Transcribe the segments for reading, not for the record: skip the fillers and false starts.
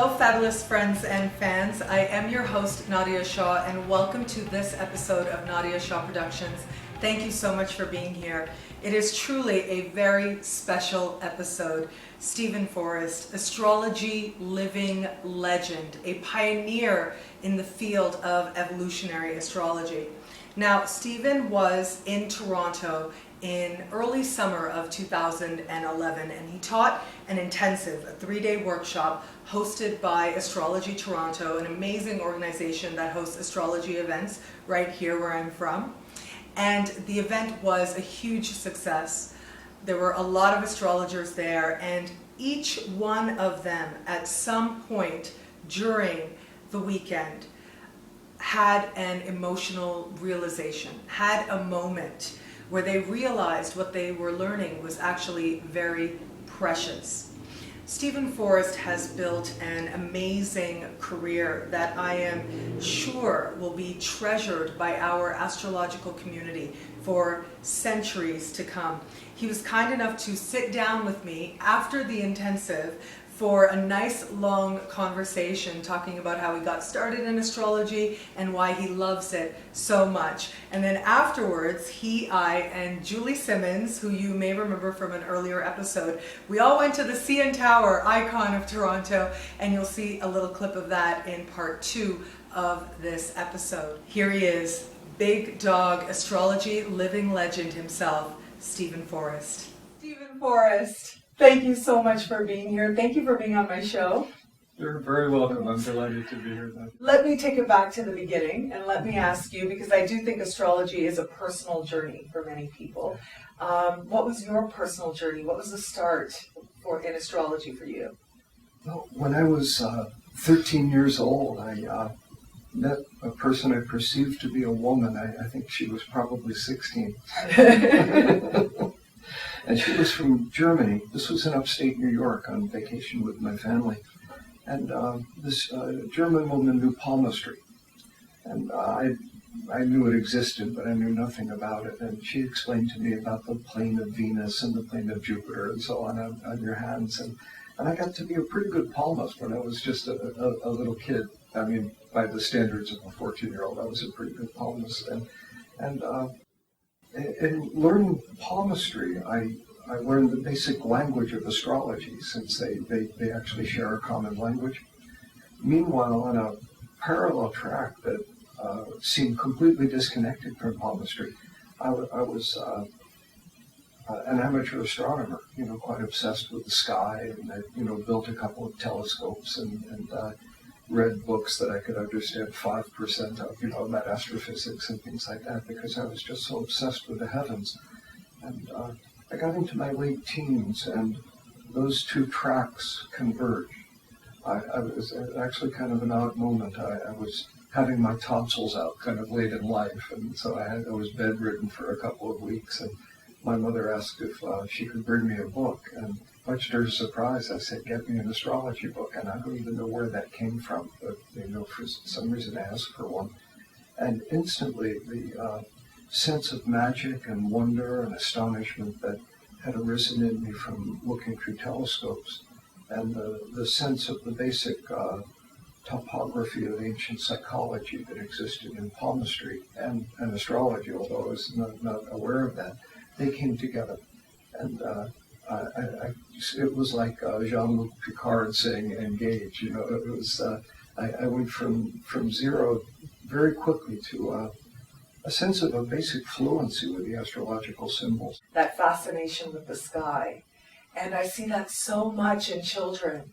Hello, fabulous friends and fans. I am your host, Nadiya Shah, and welcome to this episode of Nadiya Shah Productions. Thank you so much for being here. It is truly a very special episode. Stephen Forrest, astrology living legend, a pioneer in the field of evolutionary astrology. Now, Stephen was in Toronto in early summer of 2011, and he taught an intensive, a 3-day workshop hosted by Astrology Toronto, an amazing organization that hosts astrology events right here where I'm from. And the event was a huge success. There were a lot of astrologers there, and each one of them at some point during the weekend had an emotional realization, had a moment where they realized what they were learning was actually very precious. Stephen Forrest has built an amazing career that I am sure will be treasured by our astrological community for centuries to come. He was kind enough to sit down with me after the intensive for a nice long conversation talking about how he got started in astrology and why he loves it so much. And then afterwards, I, and Julie Simmons, who you may remember from an earlier episode, we all went to the CN Tower, icon of Toronto, and you'll see a little clip of that in part 2 of this episode. Here he is, big dog astrology living legend himself, Stephen Forrest. Stephen Forrest. Thank you so much for being here. Thank you for being on my show. You're very welcome. I'm delighted to be here. Let me take it back to the beginning and let me ask you, because I do think astrology is a personal journey for many people. What was your personal journey? What was the start in astrology for you? Well, when I was 13 years old, I met a person I perceived to be a woman. I think she was probably 16. And she was from Germany. This was in upstate New York on vacation with my family. And this German woman knew palmistry. And I knew it existed, but I knew nothing about it. And she explained to me about the plane of Venus and the plane of Jupiter and so on your hands. And I got to be a pretty good palmist when I was just a little kid. I mean, by the standards of a 14-year-old, I was a pretty good palmist. And in learning palmistry, I learned the basic language of astrology, since they actually share a common language. Meanwhile, on a parallel track that seemed completely disconnected from palmistry, I was an amateur astronomer, quite obsessed with the sky, and I, built a couple of telescopes and read books that I could understand 5% of, about astrophysics and things like that, because I was just so obsessed with the heavens. And I got into my late teens, and those two tracks converged. I was actually kind of an odd moment. I was having my tonsils out kind of late in life, and so I was bedridden for a couple of weeks, and my mother asked if she could bring me a book, and much to her surprise, I said, get me an astrology book, and I don't even know where that came from, but for some reason I asked for one. And instantly the sense of magic and wonder and astonishment that had arisen in me from looking through telescopes, and the sense of the basic topography of ancient psychology that existed in palmistry and astrology, although I was not aware of that, they came together. And it was like Jean-Luc Picard saying engage. It was I went from zero very quickly to a sense of a basic fluency with the astrological symbols. That fascination with the sky. And I see that so much in children.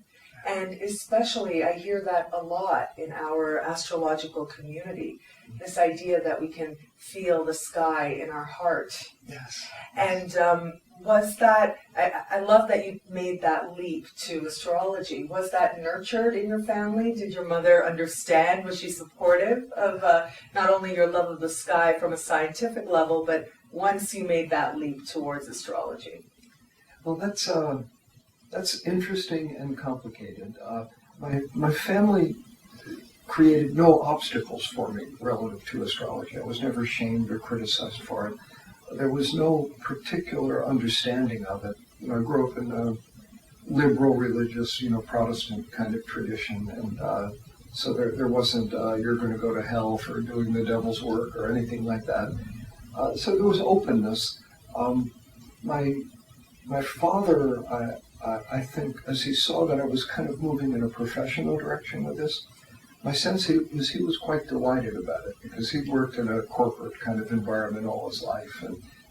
And especially, I hear that a lot in our astrological community, this idea that we can feel the sky in our heart. Yes. And was that, I love that you made that leap to astrology. Was that nurtured in your family? Did your mother understand? Was she supportive of not only your love of the sky from a scientific level, but once you made that leap towards astrology? Well, that's interesting and complicated. My family created no obstacles for me relative to astrology. I was never shamed or criticized for it. There was no particular understanding of it. I grew up in liberal religious, Protestant kind of tradition, and so there wasn't you're going to go to hell for doing the devil's work or anything like that. So there was openness. My father, I think, as he saw that I was kind of moving in a professional direction with this, my sense he was quite delighted about it, because he'd worked in a corporate kind of environment all his life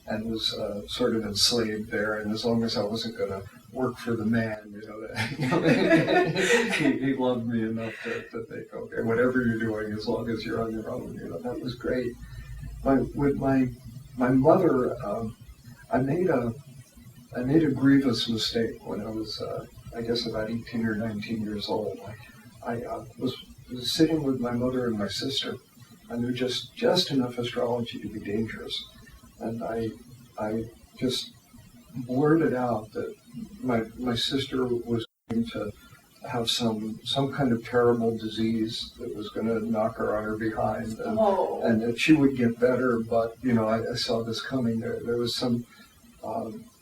and was sort of enslaved there. And as long as I wasn't going to work for the man, he loved me enough to think, okay, whatever you're doing, as long as you're on your own, that was great. With my mother, I made a grievous mistake when I was, I guess, about 18 or 19 years old. I was sitting with my mother and my sister. I knew just enough astrology to be dangerous, and I just blurted out that my sister was going to have some kind of terrible disease that was going to knock her on her behind, and that she would get better. But I saw this coming. There was some.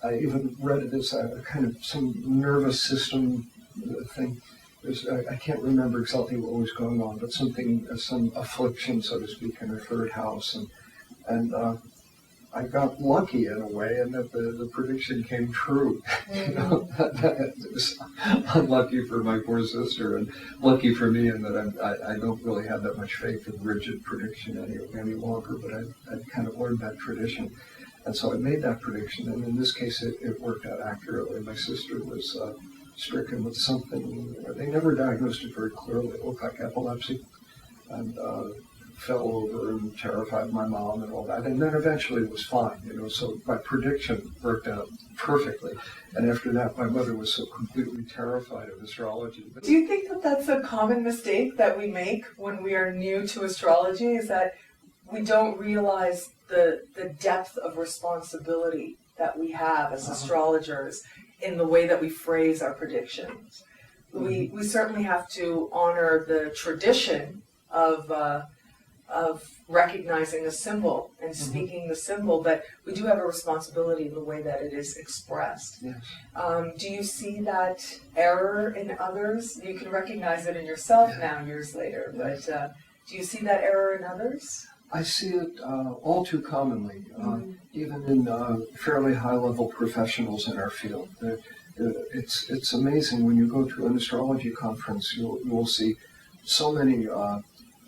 I even read it as a kind of some nervous system thing. I can't remember exactly what was going on, but some affliction, so to speak, in her third house, and I got lucky in a way, and that the prediction came true. It was unlucky for my poor sister, and lucky for me in that I don't really have that much faith in rigid prediction any longer. But I kind of learned that tradition. And so I made that prediction, and in this case, it worked out accurately. My sister was stricken with something. They never diagnosed it very clearly. It looked like epilepsy, and fell over and terrified my mom and all that. And then eventually it was fine, So my prediction worked out perfectly. And after that, my mother was so completely terrified of astrology. Do you think that that's a common mistake that we make when we are new to astrology? Is that we don't realize the depth of responsibility that we have as astrologers in the way that we phrase our predictions. We certainly have to honor the tradition of recognizing a symbol and speaking the symbol, but we do have a responsibility in the way that it is expressed. Yes. Do you see that error in others? You can recognize it in yourself now, years later, but do you see that error in others? I see it all too commonly, even in fairly high-level professionals in our field. It's amazing when you go to an astrology conference, you will see so many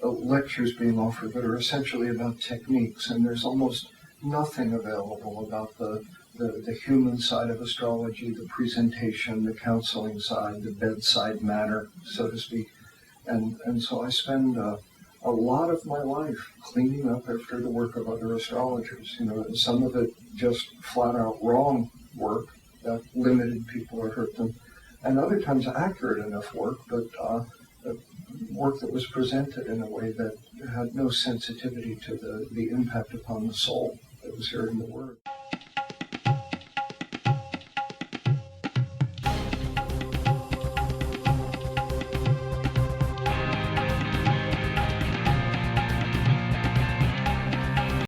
lectures being offered that are essentially about techniques, and there's almost nothing available about the human side of astrology, the presentation, the counseling side, the bedside manner, so to speak. And so I spend a lot of my life cleaning up after the work of other astrologers. Some of it just flat out wrong work that limited people or hurt them, and other times accurate enough work, but work that was presented in a way that had no sensitivity to the impact upon the soul that was hearing the word.